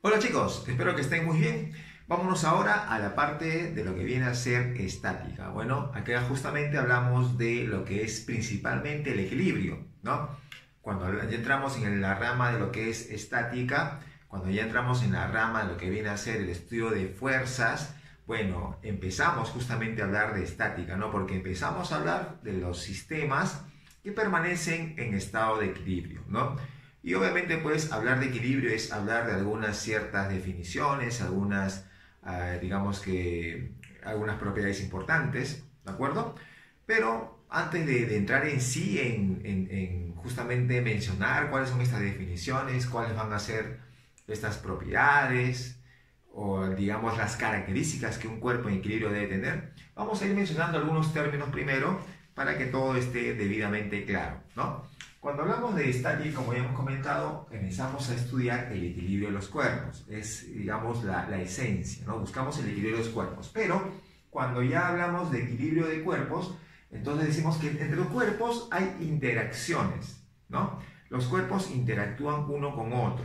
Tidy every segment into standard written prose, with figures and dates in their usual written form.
Hola chicos, espero que estén muy bien. Vámonos ahora a la parte de lo que viene a ser estática. Bueno, acá justamente hablamos de lo que es principalmente el equilibrio, ¿no? Cuando ya entramos en la rama de lo que es estática, cuando ya entramos en la rama de lo que viene a ser el estudio de fuerzas, bueno, empezamos justamente a hablar de estática, ¿no? Porque empezamos a hablar de los sistemas que permanecen en estado de equilibrio, ¿no? Y obviamente pues hablar de equilibrio es hablar de algunas ciertas definiciones, digamos que algunas propiedades importantes, ¿de acuerdo? Pero antes de entrar en sí, en justamente mencionar cuáles son estas definiciones, cuáles van a ser estas propiedades, o digamos las características que un cuerpo en equilibrio debe tener, vamos a ir mencionando algunos términos primero para que todo esté debidamente claro, ¿no? Cuando hablamos de estática, como ya hemos comentado, comenzamos a estudiar el equilibrio de los cuerpos. Es, digamos, la esencia, ¿no? Buscamos el equilibrio de los cuerpos. Pero cuando ya hablamos de equilibrio de cuerpos, entonces decimos que entre los cuerpos hay interacciones, ¿no? Los cuerpos interactúan uno con otro.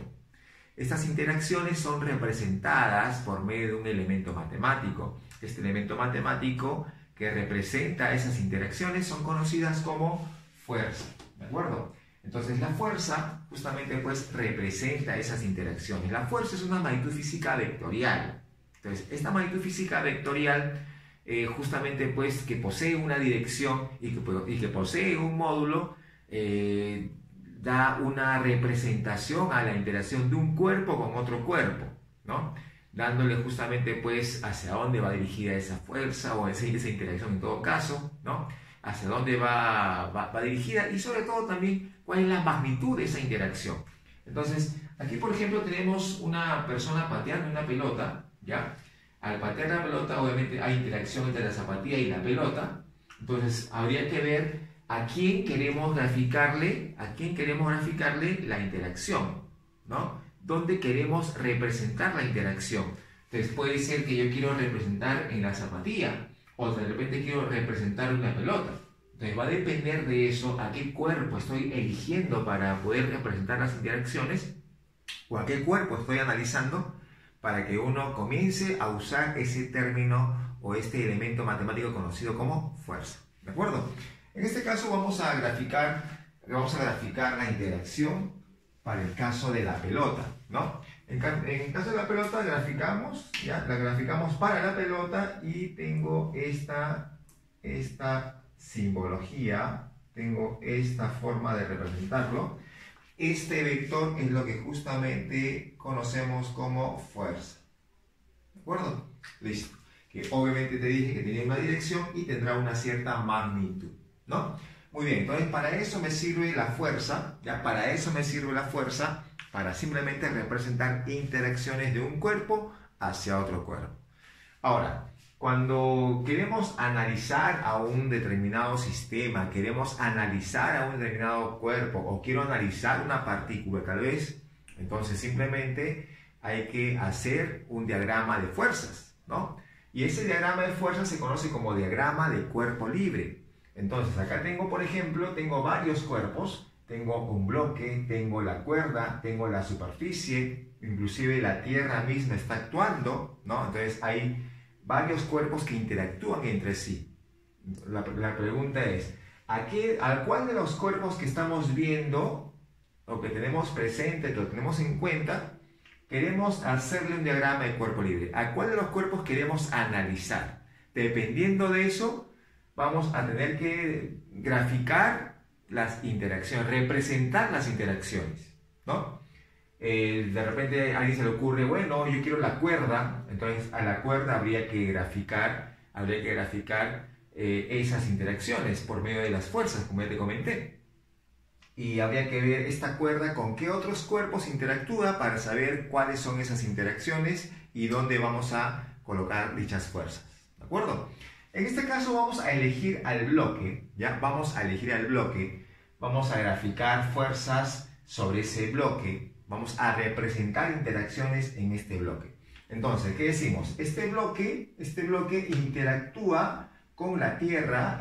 Estas interacciones son representadas por medio de un elemento matemático. Este elemento matemático que representa esas interacciones son conocidas como fuerza. ¿De acuerdo? Entonces la fuerza justamente pues representa esas interacciones. La fuerza es una magnitud física vectorial. Entonces esta magnitud física vectorial justamente pues que posee una dirección y que posee un módulo da una representación a la interacción de un cuerpo con otro cuerpo, ¿no? Dándole justamente pues hacia dónde va dirigida esa fuerza o esa interacción en todo caso, ¿no? Hacia dónde va dirigida y sobre todo también cuál es la magnitud de esa interacción. Entonces, aquí por ejemplo tenemos una persona pateando una pelota, ¿ya? Al patear la pelota obviamente hay interacción entre la zapatilla y la pelota, entonces habría que ver a quién queremos graficarle la interacción, ¿no? ¿Dónde queremos representar la interacción? Entonces puede ser que yo quiero representar en la zapatilla, o de repente quiero representar una pelota. Entonces va a depender de eso a qué cuerpo estoy eligiendo para poder representar las interacciones o a qué cuerpo estoy analizando para que uno comience a usar ese término o este elemento matemático conocido como fuerza. ¿De acuerdo? En este caso vamos a graficar la interacción para el caso de la pelota, ¿no? En el caso de la pelota la graficamos para la pelota y tengo esta simbología, tengo esta forma de representarlo. Este vector es lo que justamente conocemos como fuerza. ¿De acuerdo? Listo. Que obviamente te dije que tenía una dirección y tendrá una cierta magnitud, ¿no? Muy bien, entonces para eso me sirve la fuerza, ¿ya? Para eso me sirve la fuerza, para simplemente representar interacciones de un cuerpo hacia otro cuerpo. Ahora, cuando queremos analizar a un determinado sistema, queremos analizar a un determinado cuerpo o quiero analizar una partícula tal vez, entonces simplemente hay que hacer un diagrama de fuerzas, ¿no? Y ese diagrama de fuerzas se conoce como diagrama de cuerpo libre. Entonces acá tengo, por ejemplo, tengo varios cuerpos, tengo un bloque, tengo la cuerda, tengo la superficie, inclusive la tierra misma está actuando, ¿no? Entonces hay varios cuerpos que interactúan entre sí. La pregunta es, ¿a cuál de los cuerpos que estamos viendo, o que tenemos presente, que lo tenemos en cuenta, queremos hacerle un diagrama de cuerpo libre? ¿A cuál de los cuerpos queremos analizar? Dependiendo de eso, vamos a tener que graficar las interacciones, representar las interacciones, ¿no? De repente a alguien se le ocurre, bueno, yo quiero la cuerda, entonces a la cuerda habría que graficar esas interacciones por medio de las fuerzas, como ya te comenté. Y habría que ver esta cuerda con qué otros cuerpos interactúa para saber cuáles son esas interacciones y dónde vamos a colocar dichas fuerzas, ¿de acuerdo? En este caso vamos a elegir al bloque, ¿ya? Vamos a elegir al bloque, vamos a graficar fuerzas sobre ese bloque, vamos a representar interacciones en este bloque. Entonces, ¿qué decimos? Este bloque interactúa con la Tierra,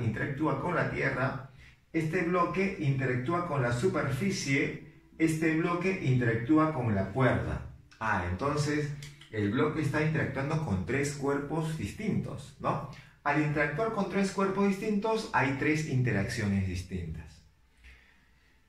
este bloque interactúa con la superficie, este bloque interactúa con la cuerda. Entonces el bloque está interactuando con tres cuerpos distintos, ¿no? Al interactuar con tres cuerpos distintos hay tres interacciones distintas.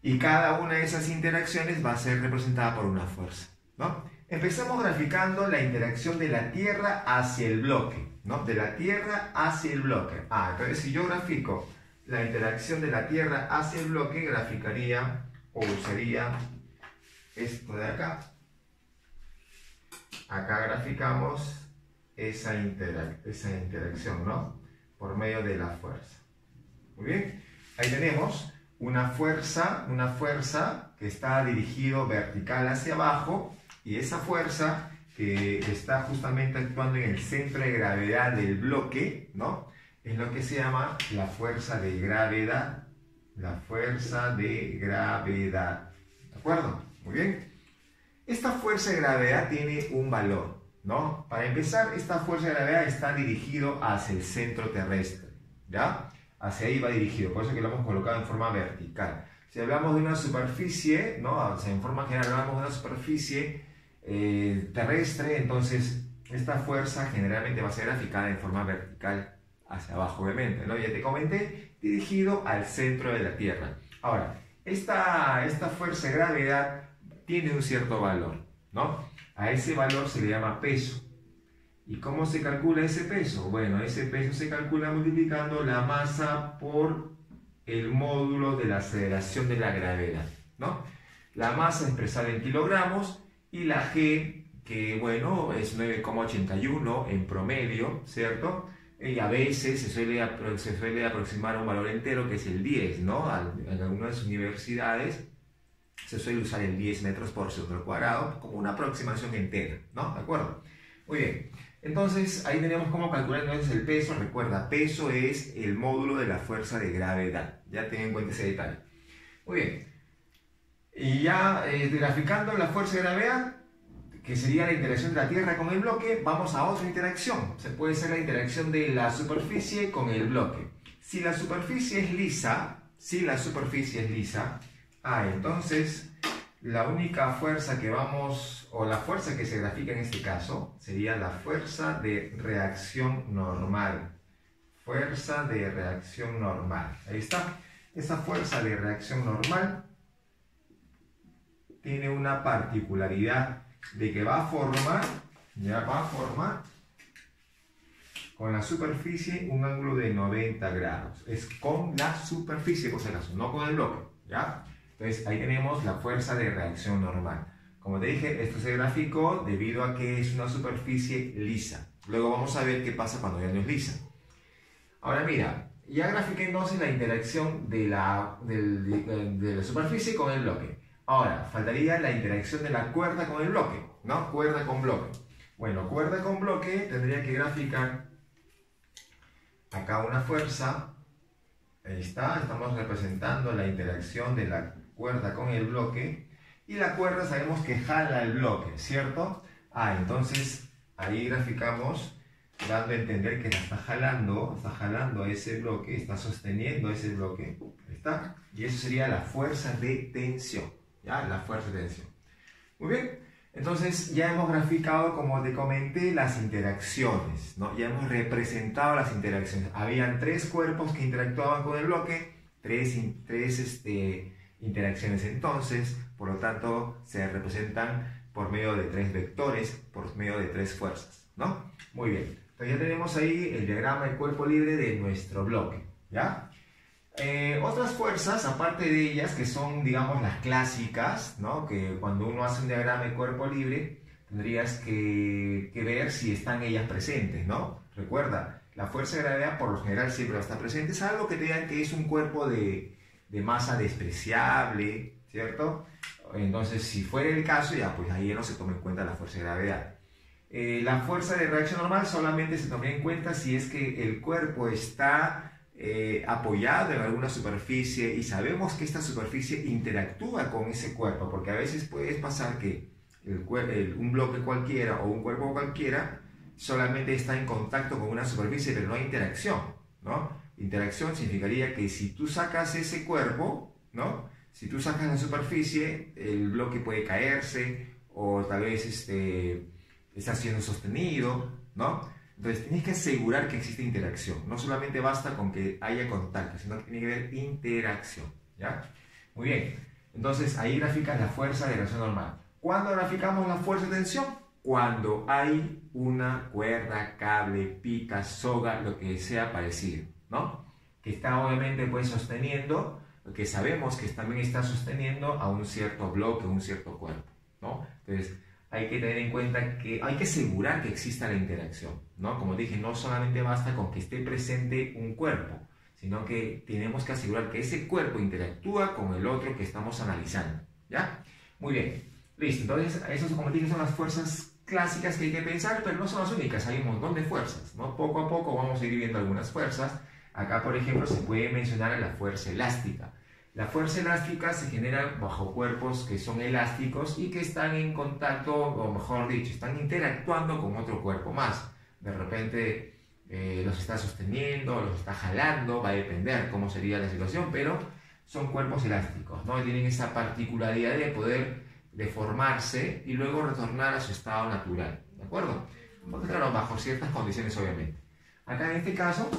Y cada una de esas interacciones va a ser representada por una fuerza, ¿no? Empezamos graficando la interacción de la Tierra hacia el bloque, ¿no? De la Tierra hacia el bloque. Entonces si yo grafico la interacción de la Tierra hacia el bloque, graficaría o usaría esto de acá. Acá graficamos esa interacción, ¿no? Por medio de la fuerza. Muy bien. Ahí tenemos una fuerza que está dirigido vertical hacia abajo, y esa fuerza que está justamente actuando en el centro de gravedad del bloque, ¿no? Es lo que se llama la fuerza de gravedad. La fuerza de gravedad. ¿De acuerdo? Muy bien. Esta fuerza de gravedad tiene un valor, ¿no? Para empezar, esta fuerza de gravedad está dirigido hacia el centro terrestre, ¿ya? Hacia ahí va dirigido, por eso que lo hemos colocado en forma vertical. Si hablamos de una superficie, ¿no? O sea, en forma general hablamos de una superficie terrestre, entonces esta fuerza generalmente va a ser graficada en forma vertical hacia abajo, obviamente, ¿no? Ya te comenté, dirigido al centro de la Tierra. Ahora, esta fuerza de gravedad tiene un cierto valor, ¿no? A ese valor se le llama peso. ¿Y cómo se calcula ese peso? Bueno, ese peso se calcula multiplicando la masa por el módulo de la aceleración de la gravedad, ¿no? La masa expresada en kilogramos y la G, que bueno, es 9,81 en promedio, ¿cierto? Y a veces se suele aproximar a un valor entero que es el 10, ¿no? En algunas universidades se suele usar el 10 metros por segundo cuadrado como una aproximación entera, ¿no? ¿De acuerdo? Muy bien. Entonces, ahí tenemos cómo calcular entonces el peso. Recuerda, peso es el módulo de la fuerza de gravedad. Ya ten en cuenta ese detalle. Muy bien. Y ya graficando la fuerza de gravedad, que sería la interacción de la Tierra con el bloque, vamos a otra interacción. Se puede ser la interacción de la superficie con el bloque. Si la superficie es lisa, entonces la única fuerza que o la fuerza que se grafica en este caso, sería la fuerza de reacción normal. Fuerza de reacción normal. Ahí está. Esa fuerza de reacción normal tiene una particularidad de que va a formar con la superficie un ángulo de 90 grados. Es con la superficie, por si acaso, no con el bloque, ¿ya? Entonces ahí tenemos la fuerza de reacción normal. Como te dije, esto se graficó debido a que es una superficie lisa. Luego vamos a ver qué pasa cuando ya no es lisa. Ahora mira, ya grafiqué entonces la interacción de la superficie con el bloque. Ahora, faltaría la interacción de la cuerda con el bloque, ¿no? Cuerda con bloque. Bueno, cuerda con bloque tendría que graficar acá una fuerza. Ahí está, estamos representando la interacción de la cuerda con el bloque. Y la cuerda sabemos que jala el bloque, ¿cierto? Entonces ahí graficamos dando a entender que la está jalando a ese bloque, está sosteniendo ese bloque. Ahí está. Y eso sería la fuerza de tensión. ¿Ya? La fuerza de tensión. Muy bien. Entonces ya hemos graficado, como te comenté, las interacciones, ¿no? Ya hemos representado las interacciones. Habían tres cuerpos que interactuaban con el bloque, tres interacciones entonces, por lo tanto se representan por medio de tres vectores, por medio de tres fuerzas, ¿no? Muy bien. Entonces ya tenemos ahí el diagrama del cuerpo libre de nuestro bloque, ¿ya? Otras fuerzas, aparte de ellas, que son, digamos, las clásicas, ¿no? Que cuando uno hace un diagrama de cuerpo libre, tendrías que ver si están ellas presentes, ¿no? Recuerda, la fuerza de gravedad por lo general siempre va a estar presente, salvo que te digan que es un cuerpo de masa despreciable, ¿cierto? Entonces, si fuera el caso, ya pues ahí ya no se toma en cuenta la fuerza de gravedad. La fuerza de reacción normal solamente se toma en cuenta si es que el cuerpo está apoyado en alguna superficie y sabemos que esta superficie interactúa con ese cuerpo, porque a veces puede pasar que un bloque cualquiera o un cuerpo cualquiera solamente está en contacto con una superficie, pero no hay interacción, ¿no? Interacción significaría que si tú sacas ese cuerpo, ¿no? Si tú sacas la superficie, el bloque puede caerse o tal vez está siendo sostenido, ¿no? Entonces tienes que asegurar que existe interacción. No solamente basta con que haya contacto, sino que tiene que haber interacción, ¿ya? Muy bien. Entonces ahí graficas la fuerza de reacción normal. ¿Cuándo graficamos la fuerza de tensión? Cuando hay una cuerda, cable, pita, soga, lo que sea parecido, ¿no? Que está obviamente pues sosteniendo, que sabemos que también está sosteniendo a un cierto bloque, un cierto cuerpo, ¿no? Entonces hay que tener en cuenta que hay que asegurar que exista la interacción, ¿no? Como dije, no solamente basta con que esté presente un cuerpo, sino que tenemos que asegurar que ese cuerpo interactúa con el otro que estamos analizando, ¿ya? Muy bien, listo. Entonces, esas, como dije, son las fuerzas clásicas que hay que pensar, pero no son las únicas, hay un montón de fuerzas, ¿no? Poco a poco vamos a ir viendo algunas fuerzas. Acá, por ejemplo, se puede mencionar la fuerza elástica. La fuerza elástica se genera bajo cuerpos que son elásticos y que están en contacto, o mejor dicho, están interactuando con otro cuerpo más. De repente los está sosteniendo, los está jalando, va a depender cómo sería la situación, pero son cuerpos elásticos, ¿no? Y tienen esa particularidad de poder deformarse y luego retornar a su estado natural, ¿de acuerdo? Claro, bajo ciertas condiciones, obviamente. Acá en este caso,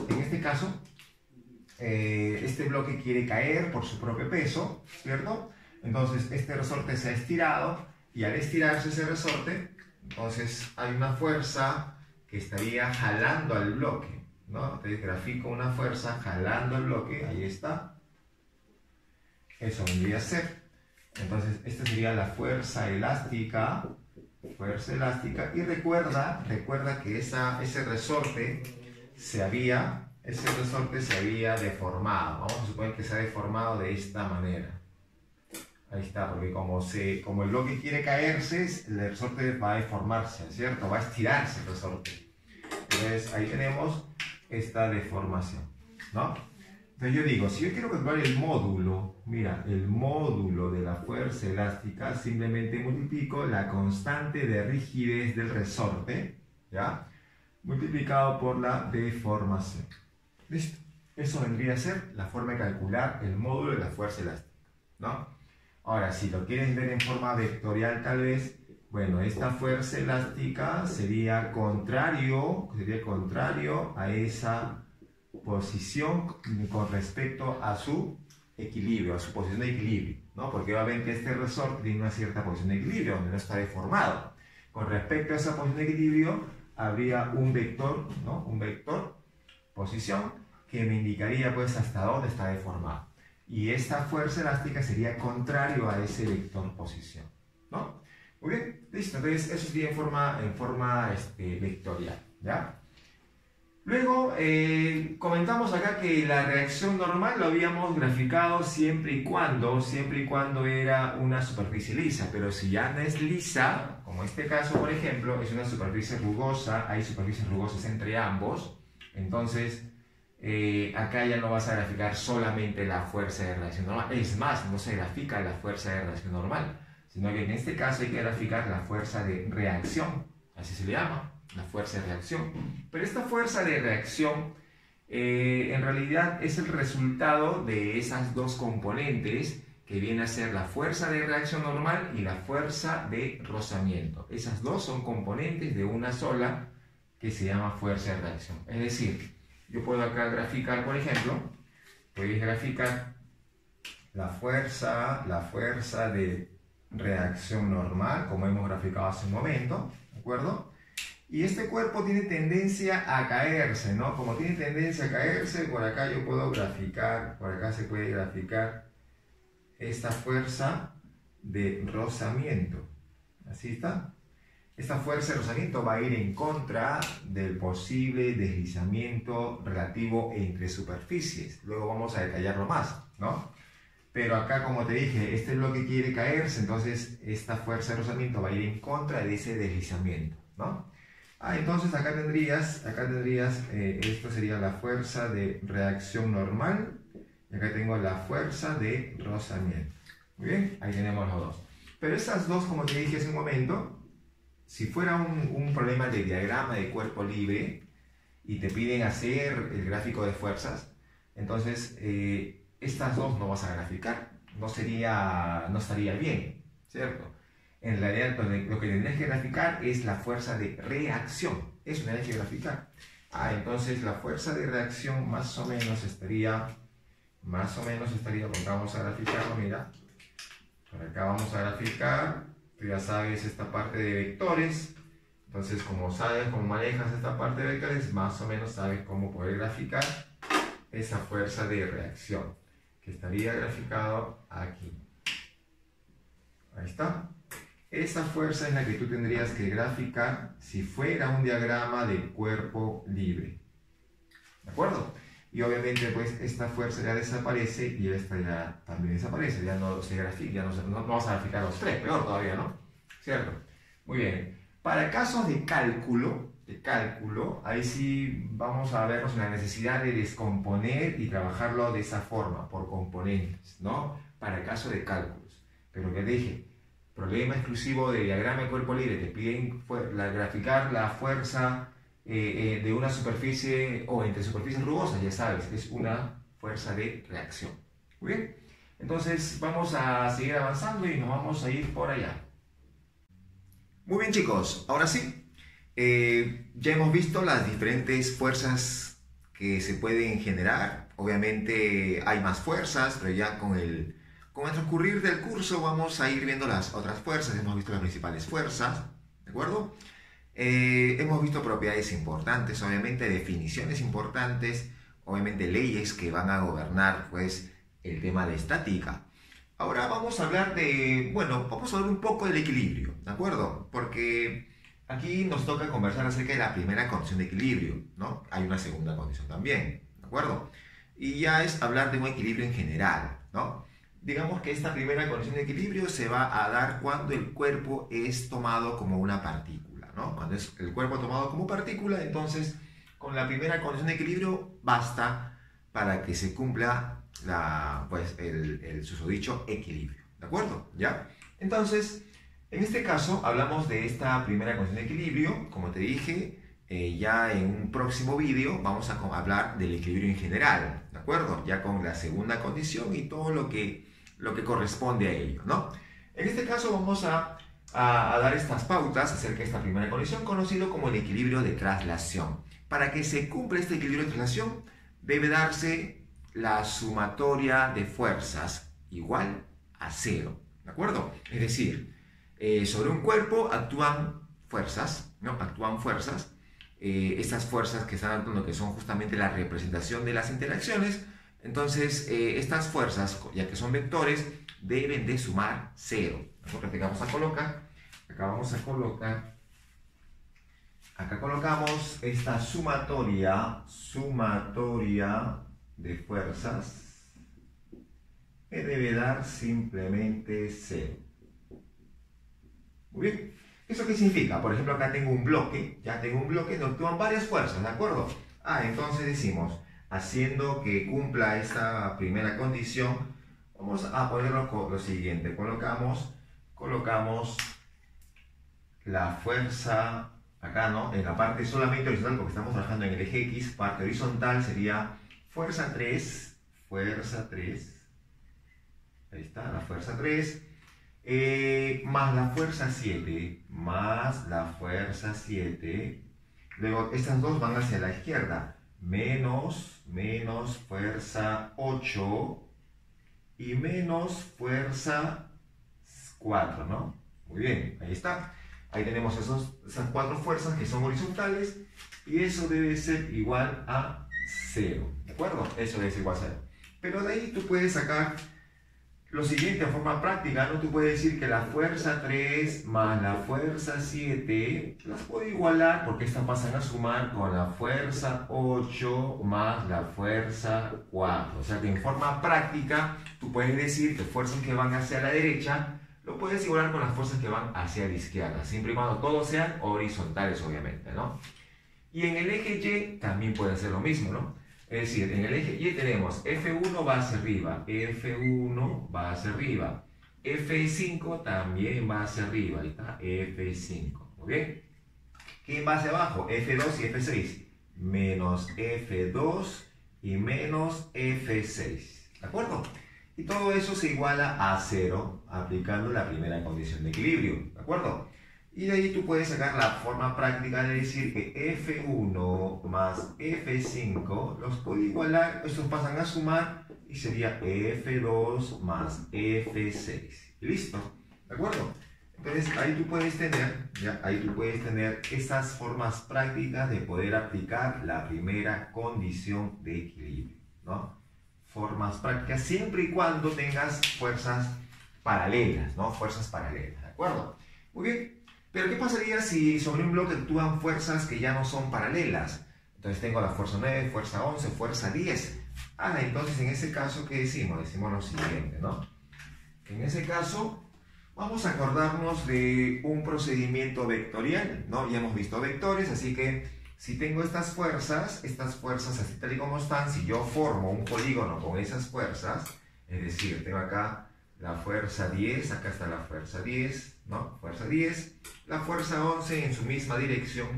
este bloque quiere caer por su propio peso, ¿cierto? Entonces este resorte se ha estirado y al estirarse ese resorte, entonces hay una fuerza que estaría jalando al bloque, ¿no? Entonces grafico una fuerza jalando al bloque, ahí está. Eso vendría a ser. Entonces esta sería la fuerza elástica, y recuerda que ese resorte se había deformado. Vamos a suponer que se ha deformado de esta manera. Ahí está, porque como el bloque quiere caerse, el resorte va a deformarse, ¿cierto? Va a estirarse el resorte. Entonces ahí tenemos esta deformación, ¿no? Entonces yo digo, si yo quiero calcular el módulo, mira, el módulo de la fuerza elástica, simplemente multiplico la constante de rigidez del resorte, ¿ya? Multiplicado por la deformación. ¿Listo? Eso vendría a ser la forma de calcular el módulo de la fuerza elástica, ¿no? Ahora, si lo quieres ver en forma vectorial tal vez, bueno, esta fuerza elástica sería contrario a esa posición con respecto a su equilibrio, a su posición de equilibrio, ¿no? Porque obviamente este resorte tiene una cierta posición de equilibrio, donde no está deformado. Con respecto a esa posición de equilibrio, habría un vector, ¿no? Un vector, posición, que me indicaría pues hasta dónde está deformado. Y esta fuerza elástica sería contrario a ese vector posición, ¿no? Muy bien, listo. Entonces eso sería en forma vectorial, ¿ya? Luego comentamos acá que la reacción normal lo habíamos graficado siempre y cuando era una superficie lisa, pero si ya no es lisa, como este caso por ejemplo, es una superficie rugosa, hay superficies rugosas entre ambos, entonces acá ya no vas a graficar solamente la fuerza de reacción normal, es más, no se grafica la fuerza de reacción normal, sino que en este caso hay que graficar la fuerza de reacción, así se le llama, la fuerza de reacción. Pero esta fuerza de reacción en realidad es el resultado de esas dos componentes que viene a ser la fuerza de reacción normal y la fuerza de rozamiento. Esas dos son componentes de una sola que se llama fuerza de reacción. Es decir, yo puedo acá graficar, por ejemplo, podéis graficar la fuerza de reacción normal, como hemos graficado hace un momento, ¿de acuerdo? Y este cuerpo tiene tendencia a caerse, ¿no? Como tiene tendencia a caerse, por acá yo puedo graficar, por acá se puede graficar esta fuerza de rozamiento. Así está. Esta fuerza de rozamiento va a ir en contra del posible deslizamiento relativo entre superficies. Luego vamos a detallarlo más, ¿no? Pero acá, como te dije, este bloque quiere caerse, entonces esta fuerza de rozamiento va a ir en contra de ese deslizamiento, ¿no? Entonces acá tendrías, esto sería la fuerza de reacción normal, y acá tengo la fuerza de rozamiento. Muy bien, ahí tenemos los dos. Pero estas dos, como te dije hace un momento, si fuera un problema de diagrama de cuerpo libre y te piden hacer el gráfico de fuerzas, entonces estas dos no vas a graficar, no estaría bien, ¿cierto? En realidad lo que tendrías que graficar es la fuerza de reacción. Eso tendrías que graficar. Entonces la fuerza de reacción más o menos estaría, porque vamos a graficarlo, mira. Por acá vamos a graficar, tú ya sabes esta parte de vectores. Entonces, como sabes cómo manejas esta parte de vectores, más o menos sabes cómo poder graficar esa fuerza de reacción, que estaría graficado aquí. Ahí está. Esa fuerza es la que tú tendrías que graficar si fuera un diagrama de cuerpo libre. ¿De acuerdo? Y obviamente pues esta fuerza ya desaparece y esta ya también desaparece, ya no se grafica, ya no vamos a graficar los tres, peor todavía, ¿no? ¿Cierto? Muy bien. Para casos de cálculo, ahí sí vamos a vernos la necesidad de descomponer y trabajarlo de esa forma, por componentes, ¿no? Para caso de cálculos. Pero que dije, problema exclusivo de diagrama de cuerpo libre, te piden graficar la fuerza de una superficie o entre superficies rugosas, ya sabes, es una fuerza de reacción. Muy bien, entonces vamos a seguir avanzando y nos vamos a ir por allá. Muy bien, chicos, ahora sí, ya hemos visto las diferentes fuerzas que se pueden generar. Obviamente hay más fuerzas, pero ya con el transcurrir del curso vamos a ir viendo las otras fuerzas. Hemos visto las principales fuerzas, ¿de acuerdo? Hemos visto propiedades importantes, obviamente definiciones importantes, obviamente leyes que van a gobernar pues el tema de estática. Ahora vamos a hablar vamos a hablar un poco del equilibrio, ¿de acuerdo? Porque aquí nos toca conversar acerca de la primera condición de equilibrio, ¿no? Hay una segunda condición también, ¿de acuerdo? Y ya es hablar de un equilibrio en general, ¿no? Digamos que esta primera condición de equilibrio se va a dar cuando el cuerpo es tomado como una partícula, ¿no? Cuando es el cuerpo tomado como partícula, entonces con la primera condición de equilibrio basta para que se cumpla el susodicho equilibrio, ¿de acuerdo? ¿Ya? Entonces, en este caso hablamos de esta primera condición de equilibrio, como te dije, ya en un próximo vídeo vamos a hablar del equilibrio en general, ¿de acuerdo? Ya con la segunda condición y todo lo que corresponde a ello, ¿no? En este caso vamos a dar estas pautas acerca de esta primera condición, conocido como el equilibrio de traslación. Para que se cumpla este equilibrio de traslación, debe darse la sumatoria de fuerzas igual a 0, ¿de acuerdo? Es decir, sobre un cuerpo actúan fuerzas, ¿no? Actúan fuerzas. Estas fuerzas que están actuando, que son justamente la representación de las interacciones, entonces estas fuerzas, ya que son vectores, deben de sumar 0. Acá vamos a colocar, acá colocamos esta sumatoria de fuerzas que debe dar simplemente 0. Muy bien. ¿Eso qué significa? Por ejemplo, acá tengo un bloque, donde actúan varias fuerzas, ¿de acuerdo? Entonces decimos, haciendo que cumpla esta primera condición, vamos a poner lo siguiente, colocamos la fuerza acá, ¿no? En la parte solamente horizontal, porque estamos trabajando en el eje X, parte horizontal sería fuerza 3, ahí está, la fuerza 3, más la fuerza 7, luego estas dos van hacia la izquierda, menos fuerza 8 y menos fuerza 4, ¿no? Muy bien, ahí está. Ahí tenemos esas 4 fuerzas que son horizontales y eso debe ser igual a 0, ¿de acuerdo? Eso debe ser igual a 0. Pero de ahí tú puedes sacar lo siguiente de forma práctica, ¿no? Tú puedes decir que la fuerza 3 más la fuerza 7 las puedo igualar porque estas pasan a sumar con la fuerza 8 más la fuerza 4. O sea que en forma práctica tú puedes decir que fuerzas que van hacia la derecha lo puedes igualar con las fuerzas que van hacia la izquierda, siempre y cuando todos sean horizontales, obviamente, ¿no? Y en el eje Y también puede hacer lo mismo, ¿no? Es decir, en el eje Y tenemos F1 va hacia arriba, F1 va hacia arriba, F5 también va hacia arriba, ahí está, F5, muy bien. ¿Quién va hacia abajo? F2 y F6, menos F2 y menos F6, ¿de acuerdo? Y todo eso se iguala a 0 aplicando la primera condición de equilibrio, ¿de acuerdo? Y de ahí tú puedes sacar la forma práctica de decir que F1 más F5 los puedo igualar, estos pasan a sumar y sería F2 más F6. ¿Listo? ¿De acuerdo? Entonces ahí tú puedes tener estas formas prácticas de poder aplicar la primera condición de equilibrio, ¿no? Formas prácticas siempre y cuando tengas fuerzas paralelas, ¿no? Fuerzas paralelas, ¿de acuerdo? Muy bien. Pero ¿qué pasaría si sobre un bloque actúan fuerzas que ya no son paralelas? Entonces tengo la fuerza 9, fuerza 11, fuerza 10. Entonces en ese caso, ¿qué decimos? Decimos lo siguiente, ¿no? En ese caso, vamos a acordarnos de un procedimiento vectorial, ¿no? Ya hemos visto vectores, así que si tengo estas fuerzas así tal y como están, si yo formo un polígono con esas fuerzas, es decir, tengo acá la fuerza 10, acá está la fuerza 10, ¿no? Fuerza 10, la fuerza 11 en su misma dirección,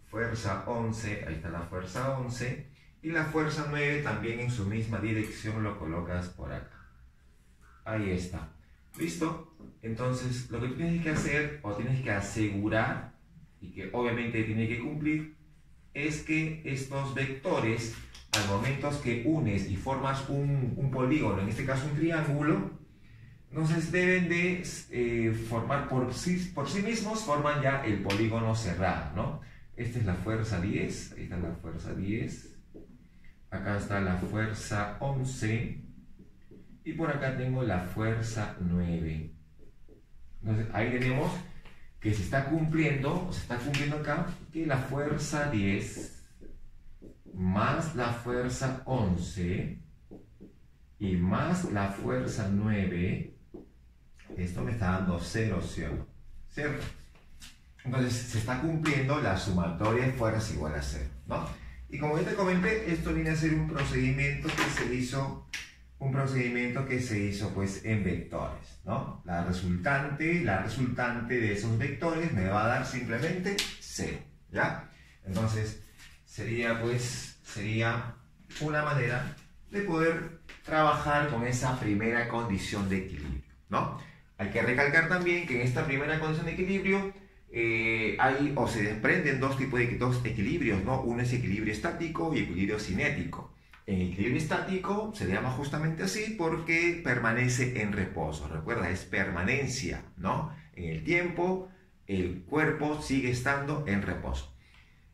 fuerza 11, ahí está la fuerza 11, y la fuerza 9 también en su misma dirección lo colocas por acá. Ahí está. ¿Listo? Entonces, lo que tú tienes que hacer, o tienes que asegurar, y que obviamente tiene que cumplir, es que estos vectores, al momento que unes y formas un polígono, en este caso un triángulo, entonces deben de formar por sí mismos, forman ya el polígono cerrado, ¿no? Esta es la fuerza 10, ahí está la fuerza 10, acá está la fuerza 11, y por acá tengo la fuerza 9. Entonces ahí tenemos que se está cumpliendo acá, que la fuerza 10 más la fuerza 11 y más la fuerza 9, esto me está dando 0, ¿cierto? Entonces se está cumpliendo la sumatoria de fuerzas igual a 0, ¿no? Y como ya te comenté, esto viene a ser un procedimiento que se hizo pues en vectores, ¿no? La resultante de esos vectores me va a dar simplemente 0, ¿ya? Entonces sería una manera de poder trabajar con esa primera condición de equilibrio, ¿no? Hay que recalcar también que en esta primera condición de equilibrio se desprenden dos equilibrios, ¿no? Uno es equilibrio estático y equilibrio cinético. En equilibrio estático se llama justamente así porque permanece en reposo. Recuerda, es permanencia, ¿no? En el tiempo, el cuerpo sigue estando en reposo.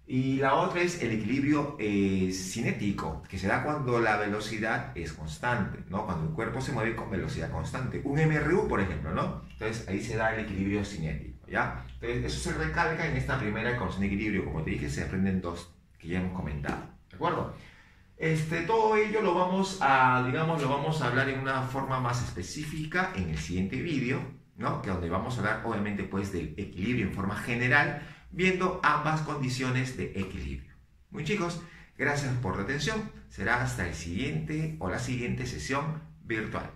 Y la otra es el equilibrio cinético, que se da cuando la velocidad es constante, ¿no? Cuando el cuerpo se mueve con velocidad constante. Un MRU, por ejemplo, ¿no? Entonces ahí se da el equilibrio cinético, ¿ya? Entonces eso se recalca en esta primera condición de equilibrio. Como te dije, se aprenden dos que ya hemos comentado, ¿de acuerdo? Todo ello lo vamos a hablar en una forma más específica en el siguiente vídeo, ¿no? Que donde vamos a hablar obviamente pues del equilibrio en forma general, viendo ambas condiciones de equilibrio. Muy chicos, gracias por la atención. Será hasta el siguiente o la siguiente sesión virtual.